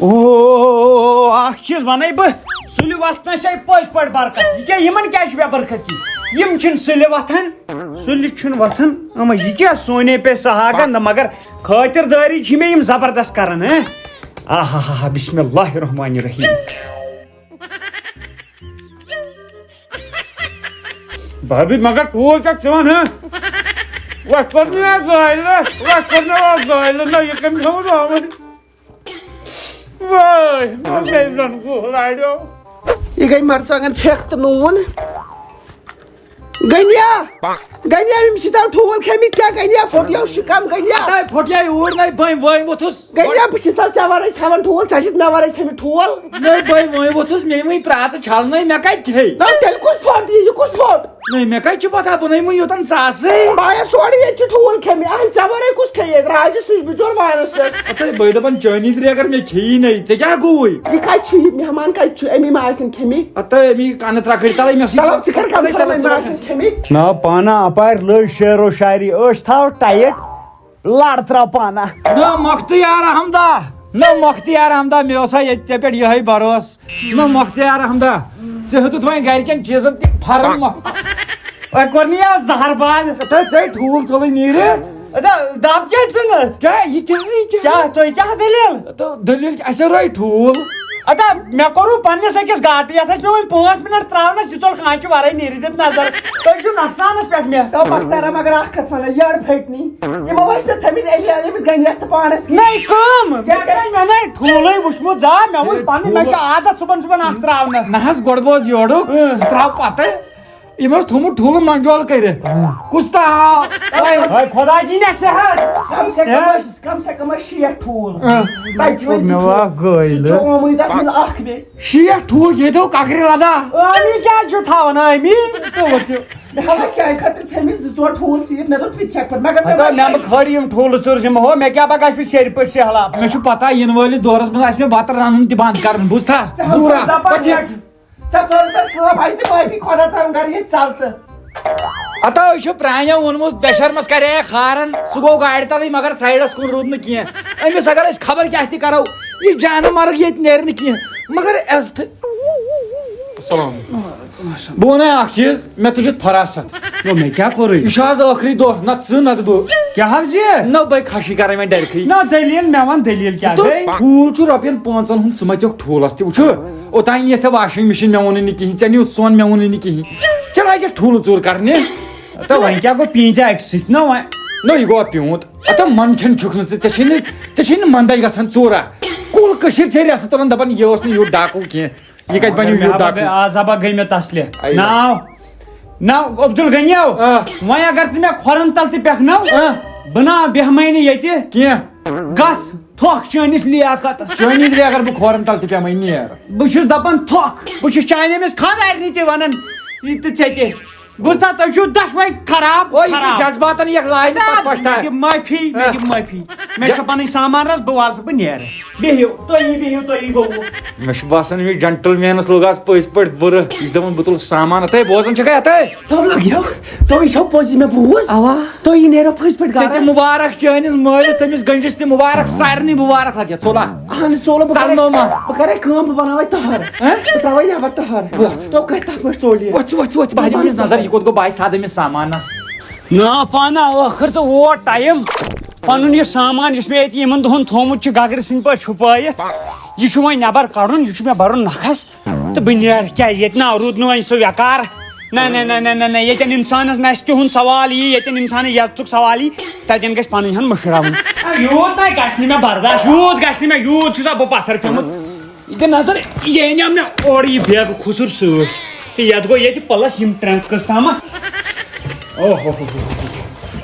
او اخ چیز ونے بہ سُلہِ وتھنس چھے پٔزۍ پٲٹھۍ برکت یہ یمن کیٛاہ چھِ بے برکتی یم چھِنہٕ سُلہِ وتھان سُلہِ چھُنہٕ وتھان اما یہ کیٛاہ سونے پے سہاگن مگر خٲطردٲری چھِ مےٚ یم زبردست کران آہا ہا بسم اللہ الرحمن الرحیم بھابی مگر ٹول چھکھ ژٕ وَن وتھ پتہٕ گٲلۍ نہ یہ کٔمۍ تھوٚمُت آمُت یہ گئی مرژانگن پھیک تو نون گنیا گنیا ستا ٹھول کھمت کیا گنیا پھٹیو شکم گنیا پھٹیا اوٗرۍ نَے بٔنۍ ؤنۍ ووٚتھُس گنیا بہٕ چھُس ژےٚ ورٲے کھٮ۪وان ٹھول ژےٚ چھُتھ مےٚ ورٲے کھٮ۪مٕتۍ ٹھول نَے بٔنۍ ؤنۍ ووٚتھُس مےٚ وٕنۍ پرٛاژٕ چھلنَے مےٚ کَتہِ چھے نہ تیٚلہِ کُس پھٹ یہِ کُس پھٹ نَے مےٚ کَتہِ چھِ پتہ بہٕ نَے وٕنۍ یوٚتن ژاسٕے بہٕ آیس سورُے ییٚتہِ چھِ ٹھوٗل کھٮ۪مٕتۍ اہن ژےٚ ورٲے کُس کھیٚیہِ ییٚتہِ راجہِ سُچ بِچور وانس پٮ۪ٹھ اتے بہٕ دپان چٲنی ترٛے اگر مےٚ کھیٚیی نَے ژےٚ کیٛاہ گوٚوُے یہِ کتہِ چھُ یہِ مہمان کتہِ چھُ أمی ما آسن کھٮ۪مٕتۍ اتے أمی کَنہٕ ترٛکھٕڑ تلے مےٚ چلو ژٕ کر کم أمی ما آسن کھٮ۪مٕتۍ نا پانا اپار لٔج شعر و شاعری أچھ تھاو ٹایٹ لڑ ترٛاو پانا نہ مۄختیار احمدا نہ مۄختیار احمدا مےٚ اوسا ییٚتہِ ژےٚ پٮ۪ٹھ یِہے بروس نہ مۄختیار احمدا ژےٚ ہیوٚتُتھ وۄنۍ گرِکٮ۪ن چیٖزن تہِ فرم وۄنۍ کوٚر نہٕ یہِ زہربال ژےٚ ٹھوٗل ژوٚلُے نیٖرِتھ دب کیٛازِ ژٕنَتھ کیٛاہ یہِ کیٛاہ تۄہہِ کیٛاہ دٔلیٖل دٔلیٖل اَسے رٲے ٹھوٗل ادا مےٚ کوٚروٕ پننِس أکِس گاٹہٕ یتھ ٲسۍ مےٚ وۄنۍ 5 منٹ ترٛاونس یہِ ژوٚل کانچہِ ورٲے نیٖرِتھ دِتھ نظر تُہۍ چھِو نۄقصانس پٮ۪ٹھ مےٚ مختارا مگر اکھ کتھ ونان یٔڑ پھٔٹنی یِمو ٲسۍ مےٚ تھٲمٕتۍ أمِس گنیس تہٕ پانس نَے کٲم مےٚ نَے ٹھوٗلٕے وٕچھمُت زا مےٚ ووٚن پننہِ مےٚ چھُ عادت صُبحن اکھ ترٛاونس نہ حظ گۄڈٕ بوز یورُک ترٛاو پتہٕ یِم اوس تھوٚمُت ٹھوٗلہٕ منجول کٔرِتھ کُس تاو خۄدا دِیٖنہ صحت کم سے کم 60 ٹھوٗل تتہِ چھِ وۄنۍ ژٕ آمٕتۍ تتھ منٛز اکھ بیٚیہِ 60 ٹھوٗل ییٚتیو ککرِ لدا أمی کیٛازِ چھُ تھاوان أمی مےٚ ہسا چایہِ خٲطرٕ تھٲمٕتۍ 2-4 ٹھوٗل سۭتۍ مےٚ دوٚپ ژٕ کھٮ۪کھ پتہٕ مگر مےٚ مہٕ کھٲڑ یِم ٹھوٗلہٕ ژُر یِم ہو مےٚ کیٛاہ پگاہ آسہِ مےٚ سیرِ پٲٹھۍ سہلاب مےٚ چھُ پتہ یِنہٕ وٲلِس دورس منٛز آسہِ مےٚ بتہٕ رنُن تہِ بنٛد کرُن بوٗزتھا ژٕ ژورتس کٲم اَسہِ تہِ معٲفی خۄدا ژَن کر ییٚتہِ ژلتہٕ اتا یہِ چھُ پرٛانیو ووٚنمُت بےشرمس کرییکھ ہارن سُہ گوٚو گاڑِ تلٕے مگر سایڈس کُن روٗد نہٕ کینٛہہ أمِس اگر أسۍ خبر کیٛاہ تہِ کرو یہِ جانہٕ مرگ ییٚتہِ نیرِ نہٕ کینٛہہ مگر عزتھٕ بہٕ ونے اکھ چیٖز مےٚ تُجِتھ فراست مےٚ کیٛاہ کوٚرُے یہِ چھُ آز ٲخری دۄہ نتہٕ ژٕ نتہٕ بہٕ کیٛاہ حظ یہِ نہ بے کھسی کرے وۄنۍ ڈرکھٕے نہ دٔلیٖل مےٚ ون دٔلیٖل کیٛاہ ٹھوٗل چھُ رۄپین 5 ہُنٛد ژٕ متیوکھ ٹھوٗلس تہِ وٕچھو اوٚتانۍ نِیَتھ ژےٚ واشنگ مشیٖن مےٚ ووٚنُے نہٕ کِہینۍ ژےٚ نیوٗتھ سۄن مےٚ ووٚنُے نہٕ کِہینۍ ژےٚ لاجکھ ٹھوٗلہٕ ژوٗر کرنہِ تہٕ وۄنۍ کیٛاہ گوٚو پیٖنتہِ اکہِ سۭتۍ نہ وۄنۍ نہ یہِ گوٚو پیوٗنت اتا منٛدچھن چھُکھ نہٕ ژےٚ چھے نہٕ منٛدچھ گژھان ژوٗرا کُل کٔشیٖر چھے رٮ۪ژٕ تُلان دپان یہِ اوس نہٕ یوٗت ڈاکوٗ کینٛہہ یہِ کتہِ بنیو یوٗت ڈاکوٗ آزابا گٔے مےٚ تسلہِ ناو عبدل غنیو وۄنۍ اگر ژٕ مےٚ کھۄرن تل تہِ پٮ۪کھنو بہٕ نا بیٚہمے نہٕ ییٚتہِ کینٛہہ گژھ تھۄکھ چٲنِس لیاقتس چٲنی ترٛے اگر بہٕ کھۄرن تل تہِ پیٚمے نیر بہٕ چھُس دپان تھۄکھ بہٕ چھُس چانہِ أمِس خانٛدارنہِ تہِ ونان یہِ تہٕ ژےٚ تہِ بوٗزتھا تُہۍ چھِو دۄشوے خراب جذباتن یک لاینہِ پتہٕ معٲفی مےٚ دِ معٲفی مےٚ چھِ پنٕنۍ سامان رس بہٕ والہٕ سا بہٕ نیرٕ بِہِو تُہی گوٚوُ مےٚ چھُ باسان یہِ جنٹل مینس لوٚگ آز پٔزۍ پٲٹھۍ بُرٕ یہِ چھُ دپان بہٕ تُلہٕ سامان اتے بوزان چھکھا اتے تو لگیو تو چھو پوزی مےٚ بوٗز تُہۍ نیرو پٔزۍ پٲٹھۍ ژےٚ تہِ مُبارک چٲنِس مٲلِس تٔمِس گنجس تہِ مُبارک سارنٕے مُبارک لگہِ ژوٚلا اہن ژوٚل بہٕ کرے کٲم بہٕ بناوے تہر بہٕ تراوے نٮ۪بر تہر تو کتھ تتھ پٲٹھۍ ژوٚل یہِ وۄتھ بہٕ دِمہٕ أمِس نظر یہِ کوٚت گوٚو باے سادٕ أمِس سامانس نا پانا ٲخر تہٕ ووت ٹایم پنُن یہِ سامان یُس مےٚ ییٚتہِ یِمن دۄہن تھومُت چھُ گگرٕ سٕنٛدۍ پٲٹھۍ چھُپٲیِتھ یہِ چھُ وۄنۍ نٮ۪بر کڑُن یہِ چھُ مےٚ برُن نکھس تہٕ بہٕ نیرٕ کیازِ ییٚتہِ نا روٗد نہٕ وۄنۍ سُہ یکار نہ ییٚتٮ۪ن اِنسانس نسہِ تِہُنٛد سوال یی ییٚتٮ۪ن اِنسانس عزتُک سوال یی تتٮ۪ن گژھِ پنٕنۍ ہن مٔشراوٕنۍ یوٗت نَے گژھِ نہٕ مےٚ برداش یوٗت گژھِ نہٕ مےٚ یوٗت چھُسا بہٕ پتھر پیوٚمُت یہِ دِ نظر یہِ أنیو مےٚ اورٕ یہِ بیگہٕ کھُسُر سۭتۍ تہٕ یتھ گوٚو ییٚتہِ پلس یِم ٹرنکٕس تامتھ اوہو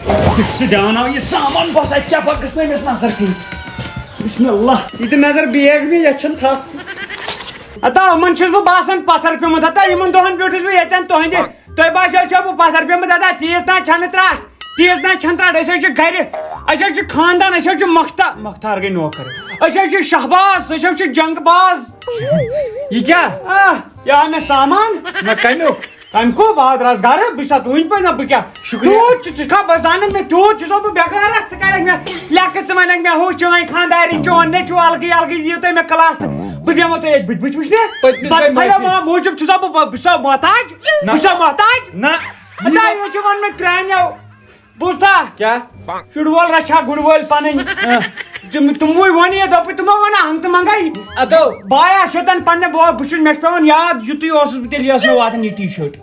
ٹھیٖک دیاوناو یہِ سامان بس اتہِ کیٛاہ پتہٕ گژھِ نہٕ أمِس نظر کِہینۍ بسم اللہ یہِ تہِ نظر بیگ مےٚ یتھ چھنہٕ تھپھ اتا یِمن چھُس بہٕ باسان پتھر پیوٚمُت اتا یِمن دۄہن بیوٗٹھُس بہٕ ییٚتٮ۪ن تُہنٛدِ تۄہہِ باسیو چھو بہٕ پتھر پیوٚمُت اتا تیٖژ تام چھنہٕ ترٛٹھ تیٖژ تام چھنہٕ ترٛٹھ أسۍ حظ چھِ گرِ أسۍ حظ چھِ خاندان أسۍ حظ چھِ مختار گٔے نوکر أسۍ حظ چھِ شہباز أسۍ حظ چھِ جنگ باز یہِ کیٛاہ یہِ آو مےٚ سامان نہ کمیُک تم کو بعد رازگار بسا تہند پہ نا بہ کیا تیوت ٹھا بزان میں تیوت چھس بہ بیکار ژٕ کڑکھ مےٚ لیکھٕ ژٕ ونکھ مےٚ ہُہ چٲنۍ خاندارین چون نیچو الگٕے الگٕے دِیِو تُہۍ مےٚ کلاس تہٕ بہٕ بیٚہمو تۄہہِ اتہِ بٕتھِ وٕچھنہِ پتہٕ موٗجوٗب چھُسا بہٕ محتاج نہ یہ چھِ ون مےٚ پرٛانیو بوٗزتھا کیٛاہ شُر وول رچھا گُر وٲلۍ پنٕنۍ تِموٕے ووٚن یہِ دوٚپُکھ تِمو ووٚن ہنٛگ تہٕ منٛگے ادو بایا شوتن پننہِ بہٕ چھُس مےٚ چھُ پیٚوان یاد یُتُے اوسُس بہٕ تیٚلہِ ٲس مےٚ واتان یہِ ٹی شٲٹ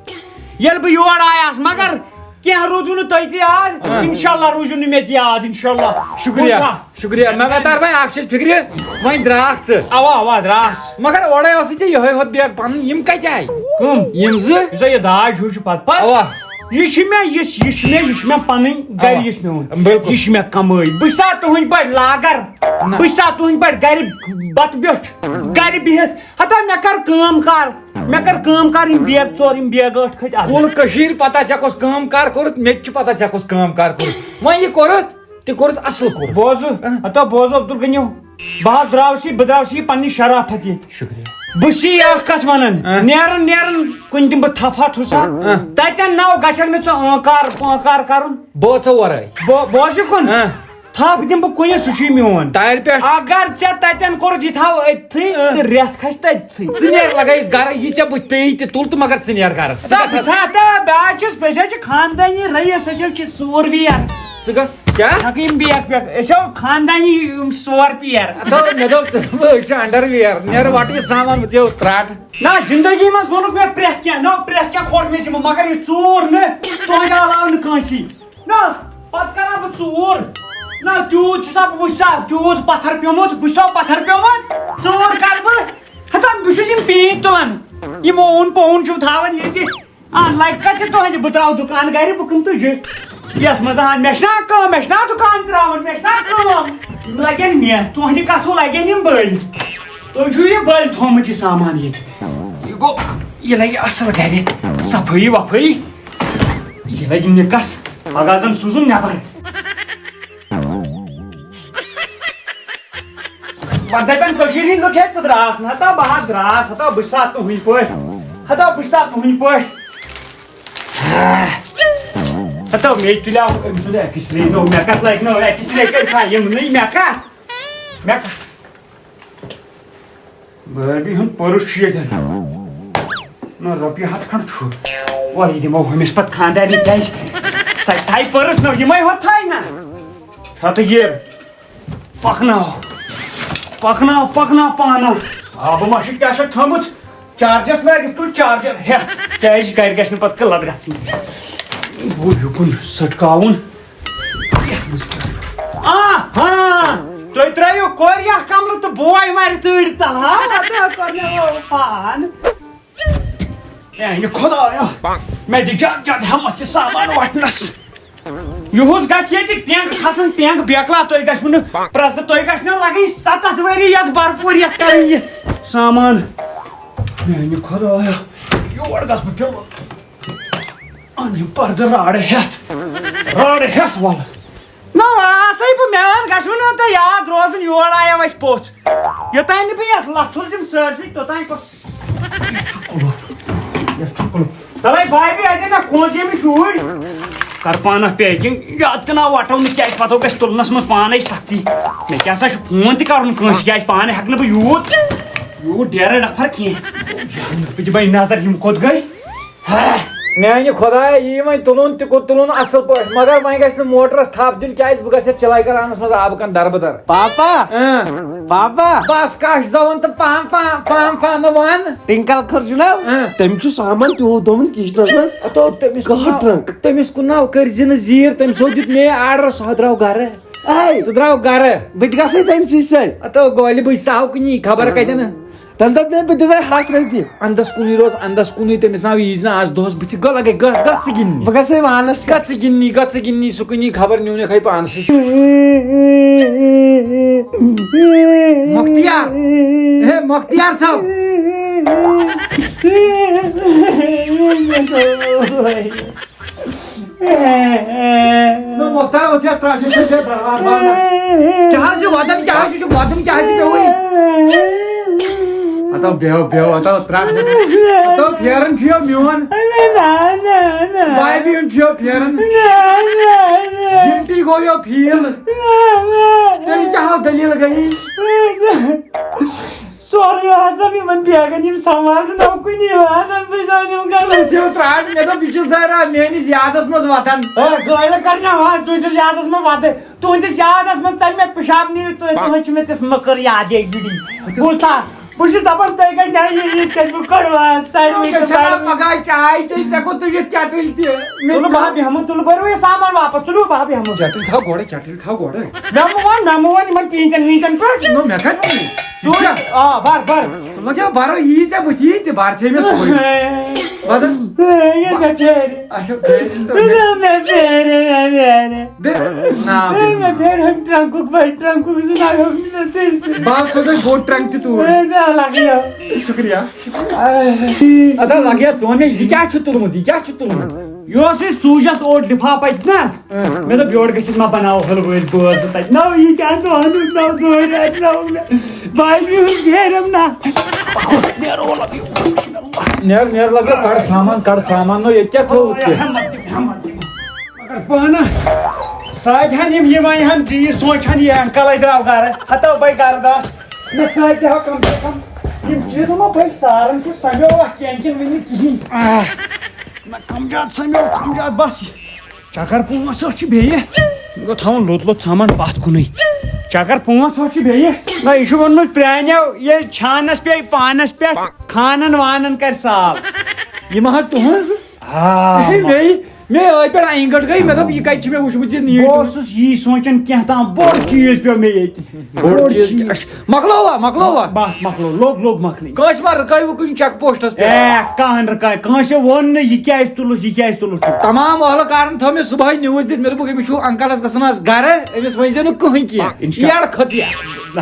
ییٚلہِ بہٕ یور آیاس مگر کینٛہہ روٗدوٕ نہٕ تۄہہِ تہِ یاد انشاءاللہ روٗزِو نہٕ مےٚ تہِ یاد انشاءاللہ شُکریہ شُکریہ مےٚ بتار بھائی اکھ چیٖز فِکرِ وۄنۍ درٛاکھ ژٕ اوا اوا دراس مگر اورے اوسٕے ژےٚ یِہوے ہوت بیگ پنُن یِم کتہِ آیہِ کٕم یِم زٕ یُس یہِ داج ہیوٗ چھُ پتہٕ اوا یہ مےٚ پنٕنۍ گرِ یُس مےٚ ووٚن یہِ چھِ مےٚ کمٲے بہٕ چھُسا تُہٕنٛدۍ پٲٹھۍ لاگر بہٕ چھُسا تُہٕنٛدۍ پٲٹھۍ گرِ بتہٕ بیوٚٹھ گرِ بِہِتھ ہتا مےٚ کر کٲم کار یِم بیگ ژور یِم بیگ ٲٹھ کھٔتۍ اَتھ کُل کٔشیٖر پتہ ژےٚ کۄس کٲم کار کوٚرُتھ مےٚ تہِ چھُ پتہ ژےٚ کۄس کٲم کار کوٚرُتھ وۄنۍ یہِ کوٚرُتھ تہِ کوٚرُتھ اصٕل کوٚرُتھ بوزو عبدل غنیو بہٕ درٛاوُس یہِ پننہِ شرافت ییٚتہِ شُکریہ بہٕ چھُس یہِ اکھ کتھ ونان نیران کُنہِ دِمہٕ بہٕ تھپھ ہتھ ہُسا تتٮ۪ن نو گژھکھ نہٕ ژٕ ٲنکار کرُن بٲژو ورٲے بوزِ کُن تھپھ دِمہٕ بہٕ کُنہِ سُہ چھُے میون تارِ پٮ۪ٹھ اگر ژےٚ تتٮ۪ن کوٚرُتھ یہِ تھاو أتتھٕے تہٕ رٮ۪تھ کھسہِ تٔتتھٕے ژٕ نیر لگٲیِتھ گرٕ یہِ ژےٚ بٕتھِ پیٚیی تہِ تُل تہٕ مگر ژٕ نیر گرٕ بیٛاکھ چھُس أسۍ حظ چھِ خاندٲنی رئیٖس أسۍ حظ چھِ ژور ویر ژٕ گژھ کیٛاہ یِم بیگ پٮ۪ٹھ أسۍ ہو خاندانی یِم ژور پیر مےٚ دوٚپ أسۍ چھِ انڈر ویر نیرٕ وٹہٕ یہِ سامان ژےٚ ترٛاٹ نہ زندگی منٛز ووٚنُکھ مےٚ پرٛٮ۪تھ کینٛہہ کھوٚٹ مےٚ ژٕ مگر یہِ ژوٗر نہٕ تُہنٛدِ علاوٕ نہٕ کٲنٛسی نہ پتہٕ کران بہٕ ژوٗر نہ تیوٗت چھُسا بہٕ وٕچھسا تیوٗت پتھر پیوٚمُت بہٕ چھُسا پتھر پیوٚمُت ژوٗر کرٕ بہٕ ہتا بہٕ چھُس یِم پیٖنتۍ تُلان یِم اوٚن پوٚن چھُم تھاوان ییٚتہِ لگہِ کتہِ تُہنٛدِ بہٕ تراوٕ دُکان گرِ بہٕ کٕنہٕ تُجہِ یس منٛز مےٚ چھُنا کٲم مےٚ چھُنا دُکان تراوُن مےٚ چھُنا کٲم یِم لگن مےٚ تُہنٛدِ کتھوٗ لگن یِم بٔلۍ تُہۍ چھُو یہِ بٔلۍ تھوٚمُت یہِ سامان ییٚتہِ یہِ گوٚو یہِ لگہِ اصل گرِ صفٲیی وفٲیی یہِ لگہِ نِکس پگاہ زن سوٗزُن نٮ۪بر پتہٕ دپن کٔشیٖرِ ہِنٛدۍ لُکھ ہے ژٕ درٛاکھ نہ ہتا بہٕ حظ درٛاس ہتا بہٕ چھُسا تُہنٛدۍ پٲٹھۍ ہتا مےٚ تُلیو أمۍ سُنٛد ایٚکٕس رے نوٚو مےٚ کتھ لگہِ نوٚو ایٚکٕس رے کٔرِتھ یِمنٕے مےٚ کتھ بٲبی ہُنٛد پٔرُس چھُ ییٚتٮ۪ن نہ رۄپیہِ ہتھ کھنٛڈ چھُ وۄلہٕ یہِ دِمو ہُمِس پتہٕ خاندارنہِ کیٛازِ سۄ تھایہِ پٔرٕس نوٚو یِمے ہوت تھایہِ نہ ہتہٕ یہِ پکناو پانہٕ آبہٕ مشک کیٛاہ چھکھ تھٲومٕژ چارجس لٲگِتھ تُل چارجر ہٮ۪تھ کیٛازِ گرِ گژھِ نہٕ پتہٕ قٕلت گژھٕنۍ ہُہ یُکُن سٹکاوُن تُہۍ ترٲیِو کورِ اکھ کمرٕ تہٕ بوے مارِ تۭرِ تل پان خۄدایا مےٚ دِ زیادٕ ہٮ۪متھ یہِ سامان وٹنس یُہُس گژھِ ییٚتہِ ٹینٛگ کھسُن ٹینٛگ بیکلا تُہۍ گژھوٕ نہٕ پرٛزنہٕ تُہۍ گژھنو لگٕنۍ 7 ؤری یتھ بھرپوٗر یتھ کرٕنۍ یہِ سامان میانہِ خۄدایا یور گژھٕ بہٕ پِلو یِم پردٕ راڑٕ ہٮ۪تھ وَلہٕ نہ آسے بہٕ مےٚ گژھوٕ نہٕ تۄہہِ یاد روزُن یور آیو اَسہِ پوٚژھ یوٚتانۍ نہٕ بہٕ یتھ لژھُل دِمہٕ سٲرسٕے توٚتانۍ تَلے بھابی اَتٮ۪ن کونٛژِ ییٚمِس شُرۍ کر پانس پیکنگ یاد تہِ نہ وٹو نہٕ کیٛازِ پتہٕ گژھِ تُلنس منٛز پانے سختی مےٚ کیٛاہ سا چھُ فون تہِ کرُن کٲنٛسہِ کیٛازِ پانہٕ ہٮ۪کہٕ نہٕ بہٕ یوٗت ڈیرٕ نفر کینٛہہ بہٕ دِمے نظر یِم کوٚت گٔے میانہِ خۄدایا یی وۄنۍ تُلُن تہِ گوٚو تُلُن اصل پٲٹھۍ مگر وۄنۍ گژھِ نہٕ موٹرس تھپھ دیُن کیٛازِ بہٕ گژھٕ چلاے کرانس منٛز آبہٕ کن دربدر پاپا بس کش زون تہٕ پان ون ٹِنکل خٲر چھُ نہ تٔمۍ چھُ سامان تیوٗت دوٚمُت کِچنس منٛز تٔمِس کُن ناو کٔرزِ نہٕ زیٖر تٔمۍ سو دیُت مےٚ آرڈر سُہ درٛاو گرٕ بہٕ تہِ گژھے تٔمۍ سٕے سۭتۍ گولہِ بہٕ سُہ آو کُنی خبر کتٮ۪ن تٔمۍ دوٚپ مےٚ بہٕ دِمے 100 رۄپیہِ اندس کُنُے روز اندس کُنُے تٔمِس ناو ییٖزِ نہٕ آز دۄہس بٕتھِ لگے گژھ ژٕ گِنٛدنہِ بہٕ گژھے وانس گژھ ژٕ گِنٛدنہِ سُہ کُنی خبر نیوٗنکھے پانس مۄختیار صٲب مۄختار اوس یتھ ترٛاوُن کیٛاہ حظ چھُ وَدان کیٛاہ حظ چھُ پیوٚوٕے اتو بیو اتو تراٹ اتو پھیرن چھو میون بھائی بیون چھو پھیرن گنٹی گو یو پھیل تیل کیا ہو دلیل گئی سوری حسب یمن بیگن یم سمار سے نو کنی وان بزانم گل چھو تراٹ مے تو پیچھے زہرا میانس یادس مز وٹن گایل کرنا وان تہندس یادس مز وات تہندس یادس مز چل مے پیشاب نیرِ تہٕ چھ مے تس مکر یاد ایک بڑی بوزتا بہٕ چھُس دپان تُہۍ کتہِ نیرِ یہِ کتہِ بہٕ کڑوان سایڈ پگہ چائے چے ژےٚ کو تُجِتھ کیٹل تہِ تُلہٕ بہٕ بیہمہٕ تُلہٕ بٔرِو یہِ سامان واپس تُلِو بہٕ بیہمہٕ کیٹل تھاو گۄڈٕ کیٹل تھاو گۄڈٕ مےٚ مہٕ وَن پیٖنٛتٮ۪ن ویٖنٛتٮ۪ن پٮ۪ٹھ نو مےٚ کتہِ ووٚنُے ژوٗر آ بر لگیا بارو یی ژےٚ بٕتھِ یی تہِ بار ژے مےٚ سورُے بدن یہ مےٚ پھیرِ اچھا پھیرن تہٕ مےٚ پھیرِ نا مےٚ پھیرِ ہم ٹرنکُک بڑِ ٹرنکُک زٕ نہ ہیوٚک نہٕ ژٔلِتھ بہٕ سوزے بوٚڑ ٹرنک تہِ توٗرۍ لگیو شُکریہ ادا لگیا ژٕ وَن مےٚ یہِ کیٛاہ چھُ تُلمُت یہِ کیٛاہ چھُ تُلمُت یہ اوس یہِ سوٗجس اوٚڑ لِفاف اتہِ نا مےٚ دوٚپ یورٕ گٔژھِتھ ما بناوو حلوٲیِس بٲژ تتہِ نو یہِ کیٛاہ دۄہنس نو ژوٗرِ اتہِ نو مےٚ باقٕے ہُنٛد پھیرم نا نیر لگیا کڑ سامان نو ییٚتہِ کیٛاہ تھوٚوُتھ ژےٚ مگر پانہ ساتہن یم ونہن چیٖز سونچہن یہِ انکلے درٛاو گرٕ ہتو بے گرٕ داس یہِ سۭتۍ ہاو کم سے کم یم چیٖز ما بے سارن چھُ سمیو اکھ کینٛہہ کِنہٕ وٕنہِ کِہیٖنۍ نہ کم زیادٕ سمیو کم زیادٕ بس چکر پانٛژھ ٲٹھ چھِ بیٚیہِ یہِ گوٚو تھاوُن لوٚت لوٚت سامان پتھ کُنٕے چکر پانٛژھ ٲٹھ چھِ بیٚیہِ نہ یہِ چھُ ووٚنمُت پرٛانیو ییٚلہِ چھانس پیٚیہِ پانس پٮ۪ٹھ خانن وانن کرِ صاف یِم حظ تُہنٛز مےٚ ٲدۍ پٮ۪ٹھ اَنہِ گٔٹ گٔے مےٚ دوٚپ یہِ کتہِ چھِ مےٚ وٕچھمٕژ یہِ بہٕ اوسُس یی سونچان کینٛہہ تام بوٚڑ چیٖز پیٚو مےٚ ییٚتہِ بوٚڑ چیٖز مۄکلووا بس مۄکلو لوٚگ مۄکلٕنۍ کٲنٛسہِ ما رُکٲیوٕ کُنہِ چیک پوسٹس پٮ۪ٹھ کانٛہہ رُکاے کٲنٛسہِ ووٚن نہٕ یہِ کیازِ تُلُتھ یہِ کیازِ تُلُتھ تمام اہلکارن تھٲو مےٚ صبحٲے نِوٕز دِتھ مےٚ دوٚپُکھ أمِس چھُ انکلس گژھان آز گرٕ أمِس ؤنۍزیو نہٕ کٕہٕنۍ کینٛہہ یڑ کھٔژ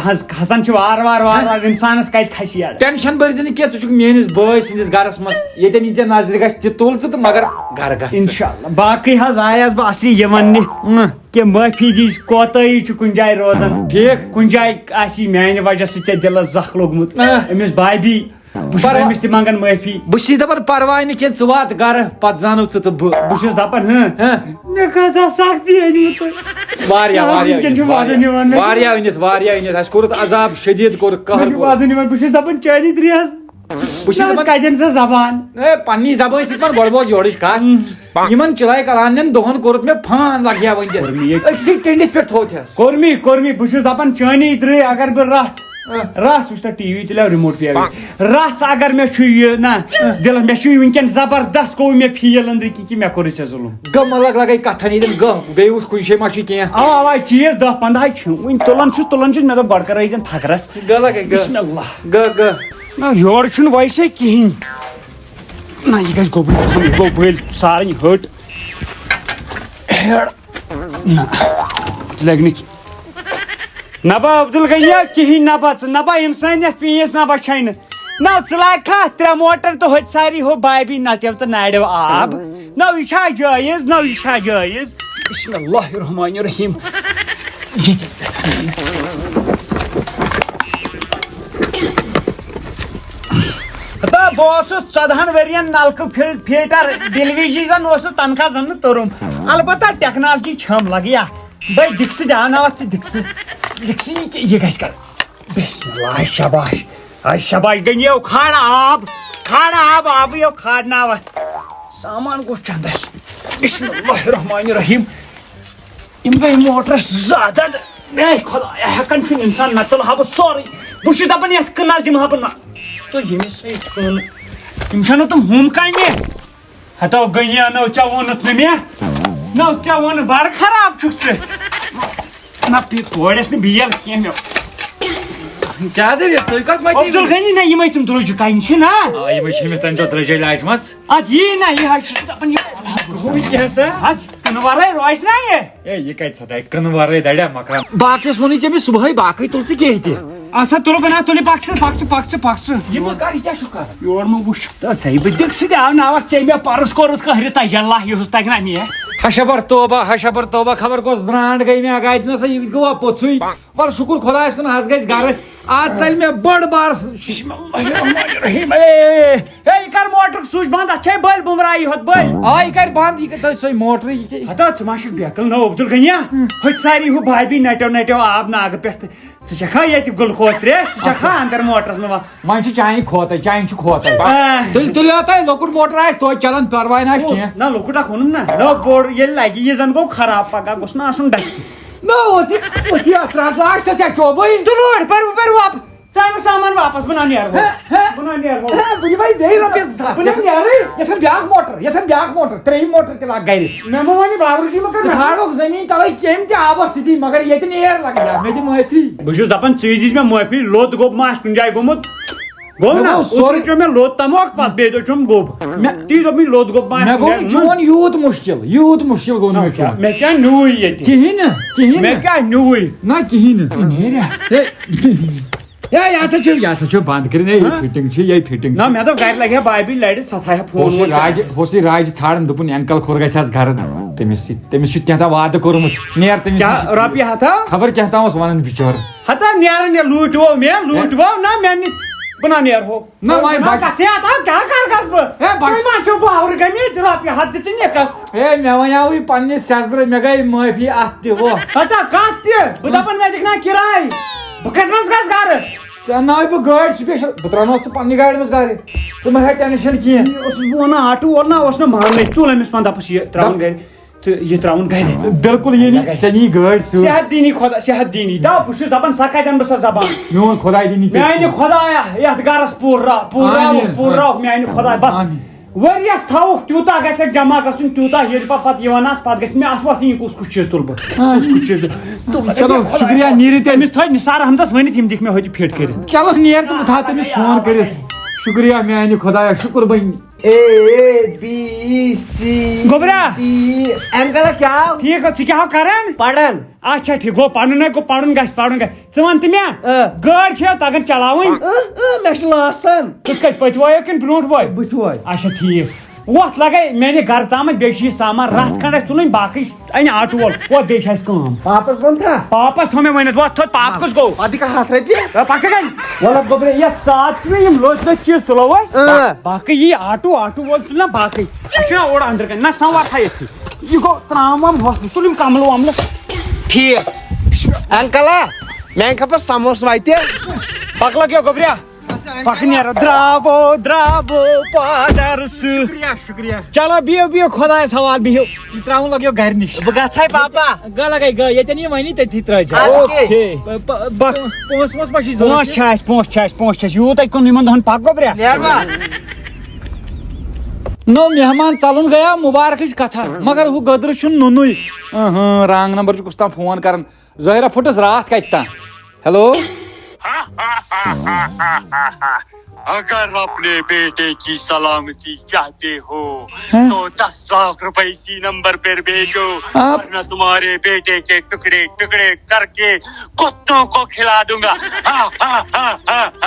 حظ کھسان چھِ وارٕ انسانس کتہِ کھسہِ یڑ ٹینشن بٔرزِ نہٕ کینٛہہ ژٕ چھُکھ میٲنِس بٲے سٕنٛدِس گرس منٛز ییٚتٮ۪ن یہِ ژےٚ نظرِ گژھِ تہِ تُل ژٕ تہٕ مگر گرٕ گژھ انشاءاللہ باقٕے حظ آیس بہٕ اصلی یہِ وننہِ کہِ معٲفی دِچ کوتٲہی چھُ کُنہِ جایہِ روزان ٹھیٖک کُنہِ جایہِ آسی میانہِ وجہ سۭتۍ ژےٚ دِلس زخ لوٚگمُت أمِس بابی بہٕ چھُس أمِس تہِ منٛگان معٲفی بہٕ چھُسے دپان پرواے نہٕ کینٛہہ ژٕ وات گرٕ پتہٕ زانو ژٕ تہٕ بہٕ بہٕ چھُس دپان مےٚ کھژا سختی أنمٕژ واریاہ أنِتھ اَسہِ کوٚرُتھ عذاب شدیٖد کوٚرُکھ قہر وادن یِوان بہٕ چھُس دپان چٲنی ترٛیٚیس بہٕ چھُس دپان کتٮ۪ن سۄ زبان پننی زبٲنۍ سۭتۍ وَن گۄڈٕ بوز یورٕچ کتھ یِمن چِلاے کلانٮ۪ن دۄہن کوٚرُتھ مےٚ فان لگیا وۄنۍ دِتھ أکسٕے ٹینڈِس پٮ۪ٹھ تھوٚوتھس کوٚر مےٚ بہٕ چھُس دپان چٲنی ترٛٲے اگر بہٕ رژھ وٕچھ ٹی وی تُلیو رِموٹ پیٚو رژھ اگر مےٚ چھُ یہِ نہ دِلس مےٚ چھُ وٕنکیٚن زبردست گوٚو مےٚ فیٖل أنٛدرۍ کہِ مےٚ کوٚرُے ژےٚ ظُلُم گٔ ملگ لگے کتھن ییٚتٮ۪ن گٔہ بیٚیہِ وٕچھ کُنہِ جایہِ ما چھُ کینٛہہ اوا چیٖز 10-15 چھِ وٕنہِ تُلان چھُس مےٚ دوٚپ گۄڈٕ کرو ییٚتٮ۪ن تھکرس گٔ لگے بسم اللہ گٔ نہ یورٕ چھُنہٕ ویسے کِہیٖنۍ نہ یہِ گژھِ گوٚبُر تھاوُن یہِ گوٚو بٔلۍ سارٕنۍ ہٹ نہ لگہِ نہٕ کینٛہہ نہ با عبدل غنی کِہیٖنۍ نہ با ژٕ نہ با اِنسٲنیت پیٖس نہ با چھَنہٕ نہ ژٕ لاگکھا 3 موٹر تہٕ ہوٚتہِ ساری ہُہ بابی نٹیو تہٕ ناڑیو آب نہ یہِ چھا جٲیز بسم اللہ الرحمن الرحیم بہٕ اوسُس 14 ؤرین نلکہٕ فِلٹر ڈیلوِجی زن اوسُس تنخواہ زن نہٕ توٚرُم البتہ ٹیکنالجی چھم لگیا بے دِکسہٕ دیاوناوتھ ژٕ دِکسہٕ یہِ گژھِ کر بسم اللہ شاباش گٔنیو کھاڑ آب آبٕیو کھارناوتھ سامان گوٚو چندس بسم اللہ الرحمن الرحیم یِم گٔے موٹرس زیادٕ اے خۄدایا ہٮ۪کان چھُنہٕ انسان مےٚ تُلہٕ ہا بہٕ سورُے بہٕ چھُس دپان یتھ کٕنس دِمہٕ ہا بہٕ نہ تہٕ ییٚمِس سۭتۍ کٕن یِم چھنہٕ تِم ہُم کامہِ ہتو گٔنیا نو ژےٚ ووٚنُتھ نہٕ مےٚ نو ژےٚ ووٚنُتھ بڑٕ خراب چھُکھ ژٕ نہ تورٮ۪س نہٕ بیل کینٛہہ مےٚ کیٛاہ دٔلیٖل تُہۍ کتھ مٔتی عبدل غنی نہ یِمے تِم درٛوجہِ کَنہِ چھِ نا یِمے چھِ مےٚ تمہِ دۄہ درٛوجے لاجمژ ادٕ یی نہ یہِ حظ چھُس دپان کیٛاہ سا حظ کٕنہٕ ورٲے روزِ نا یہِ کتہِ سا کٕنہٕ ورٲے دڑیا مکران باقیس ووٚنُے ژےٚ مےٚ صبحٲے باقٕے تُل ژٕ کینٛہہ تہِ اچھا تُلہٕ بہٕ نہ تُلہِ پکھ ژٕ یہِ مہ کر یہِ کیٛاہ چھُکھ کران یور مہ وٕچھ تہٕ ژےٚ بہٕ دِکسہٕ دیاوناوتھ ژےٚ مےٚ پرُس کوٚرُتھ قہرِ تجلّہ یِہُس تگہِ نا مےٚ ہشبر توبہ خبر کۄس درانٛڈ گٔے مےٚ اگادِ نسا یہِ گوٚوا پوٚژھُے پر شکر خدایس کن آز گژھِ گرٕ آز ژلہِ مےٚ بٔڑ بار یہ کر موٹر سوچ بند اتھ بل بمرائی ہوت بل آ یہ کر بند یہ کر سوی موٹر یہ ہتا ژٕ ما چھُکھ بیکل نو عبدل غنیا ہوٚتہِ ساری ہُہ بھابی نٹیو آب ناگہٕ پٮ۪ٹھ ژٕ چھکھا ییٚتہِ گُلکوز تریش ژٕ چھکھا اندر موٹرس منٛز وۄنۍ چھُ چانہِ کھوتے چانہِ چھُ کھوتے تُلِو تۄہہِ لۄکُٹ موٹر آسہِ توتہِ چلان پرواے نہ آسہِ کینٛہہ نہ لۄکُٹ اکھ ووٚنُم نا نو بوٚڑ ییٚلہِ لگہِ یہِ زن گوٚو خراب پگاہ گوٚژھ نہٕ آسُن ڈکھِ نہ اوس یہِ ترٛٹھ لاش چھس یا چوبٕے تُلوڑ پر واپس ژٕ سامان واپس بہٕ نیرٕ بہٕ نیرٕ بہٕ دِمے بیٚیہِ رۄپیس 2000 یتھن بیاکھ موٹر ترٛیٚیِم موٹر تہِ لاگ گرِ مےٚ ما وَنہِ بابر جی ژٕ کھالکھ زٔمیٖن تلے کیٚمۍ تہِ آبس سۭتی مگر ییٚتہِ نیر لگہِ مےٚ دِ معٲفی بہٕ چھُس دپان ژٕ دِژ مےٚ معٲفی لوٚت گوٚب ما آسہِ کُنہِ جایہِ گوٚمُت گوٚو نا سورُے چھُ مےٚ لوٚت تموکھ پتہٕ بیٚیہِ دۄہ چھُم گوٚب تی دوٚپ مےٚ لوٚت گوٚب ما مےٚ گوٚو چون یوٗت مُشکل گوٚو نہٕ مےٚ چون مےٚ کیٛاہ نیوٗوٕے ییٚتہِ کِہیٖنۍ مےٚ کیٛاہ نیوٗوٕے نہ کِہیٖنۍ نہٕ یہ ہسا چھُ بند کٔرِتھ یہ فِٹِنگ چھِ یہ فِٹِنگ نہ مےٚ دوٚپ گرِ لگہِ ہا بابی لڑِ سۄ تھایہِ ہا فون ہوسٕے راجہِ ژھانڈان دوٚپُن اینکل کھوٚر گژھِ آز گرٕ تٔمِس چھُ کینٛہہ وعدٕ کوٚرمُت نیر تٔمِس کیٛاہ رۄپیہِ ہتھا خبر کیٛاہ تام اوس ونان بِچور ہتا نیرن یہ لوٗٹوو نہ مےٚ بہٕ نہ نیرہو نہ وۄنۍ گژھے ہتا کیٛاہ کر گژھٕ بہٕ ما چھُ باور گٔمٕتۍ رۄپیہِ ہتھ دِ ژٕ نِکس ہے مےٚ وَنیاوٕے پننہِ سیزرٕ مےٚ گٔے معٲفی اتھ تہِ وۄنۍ ہتا کتھ تہِ بہٕ دپان مےٚ دِکھ نا کِراے بہٕ کتھ منٛز گژھٕ گرٕ ژےٚ انناوے بہٕ گٲڑۍ سپیشل بہٕ تراوناو ژٕ پننہِ گاڑِ منٛز گرِ ژٕ مہ ہےٚ ٹینشن کینٛہہ اوسُس بہٕ ونان آٹوٗ وول نہ اوس نہٕ ماننٕے تُل أمِس وَن دپس یہِ تراوُن گرِ تہٕ یہِ تراوُن گرِ بالکل یہِ نی ژےٚ نی گٲڑۍ سۭتۍ صحت دینی خۄدا صحت دینی دپ بہٕ چھُس دپان سۄ کتٮ۪ن بہٕ سۄ زبان میون خۄداے دِنی میانہِ خۄدایا یتھ گرس پوٗراوُکھ میانہِ خۄداے بس ؤریس تھاوُکھ تیوٗتاہ گژھِ جمع گژھُن تیوٗتاہ ییٚلہِ پتہٕ یِوان آسہِ پتہٕ گژھِ مےٚ اتھ وتھ یہِ کُس چیٖز تُلہٕ بہٕ کُس چیٖز چلو شُکریہ نیٖرِو تیٚلہِ أمِس تھٲے نثار احمدس ؤنِتھ یِم دِکھ مےٚ ہوٚتہِ فِٹ کٔرِتھ چلو نیر ژٕ بہٕ تھاو تٔمِس فون کٔرِتھ شُکریہ میانہِ خۄدایا شُکُر بٔنۍ گوٚبرا اینکل کیا ٹھیٖک ژٕ کیٛاہ کران پڑھن اچھا ٹھیٖک گوٚو پرُن ہے گوٚو پرُن گژھِ ژٕ وَن تہٕ مےٚ گٲڑۍ چھےٚ تگان چلاوٕنۍ مےٚ چھِ لاسان تِتھ کٔٹھۍ پٔتۍ وٲیو کِنہٕ برٛونٛٹھ وٲے بٕتھِ وٲے اچھا ٹھیٖک وۄتھ لگے میانہِ گرٕ تامتھ بیٚیہِ چھُ یہِ سامان رژھ کھنٛڈ آسہِ تُلٕنۍ باقٕے انہِ آٹوٗ وول وۄتھ بیٚیہِ چھِ اَسہِ کٲم پاپس ووٚن تھا پاپس تھوٚو مےٚ ؤنِتھ وۄتھ تھوٚد پاپہٕ کُس گوٚو پتہٕ دِکھا 100 رۄپیہِ پکھ کَنۍ وَلہٕ گوٚبرے یتھ ساتھ چھِ مےٚ یِم لٔتۍ چیٖز تُلو أسۍ باقٕے یی آٹوٗ وول تُل نا باقٕے اَسہِ چھُنا اورٕ انٛدر کَنۍ نہ سموار تھا ییٚتھی یہِ گوٚو ترام وام ہۄتھ تُل یِم کملہٕ وملہٕ ٹھیٖک اینکلا میانہِ خبر سموس واتہِ پکھ لگیو گوٚبریا پکھ نیرو درٛاو پادر سُہ شُکریہ چلو بِہِو خۄدایس حوال بِہِو یہِ تراوُن لگیو گرِ نِش بہٕ گژھے پاپا گہ لگے گہ ییٚتٮ۪ن یہِ وَنی تٔتھی ترٲیزِ پونٛسہٕ وونٛسہٕ ما چھُے پونٛسہٕ چھِ اَسہِ یوٗتاہ کُن یِمن دۄہن پکھ گوٚبریا نیروا نو مہمان ژلُن گیا مُبارکٕچ کتھا مگر ہُہ گٔدرٕ چھُنہٕ نُنُے رانگ نمبر چھُ کُس تام فون کران ظٲہرا پھُٹٕس راتھ کتہِ تام ہیلو اگر اپنے بیٹے کی سلامتی چاہتے ہو تو 10 لاکھ روپے اسی نمبر پر بھیجو ورنہ تمہارے بیٹے کے ٹکڑے ٹکڑے کر کے کتوں کو کھلا دوں گا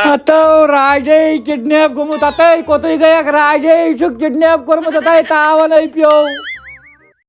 ہتو راجے کڈنیپ گوٚمُت ہتے کوٚتٕے گٔیکھ راجے چھُ کڈنیپ کوٚرمُت ہتے تاونے پیوٚو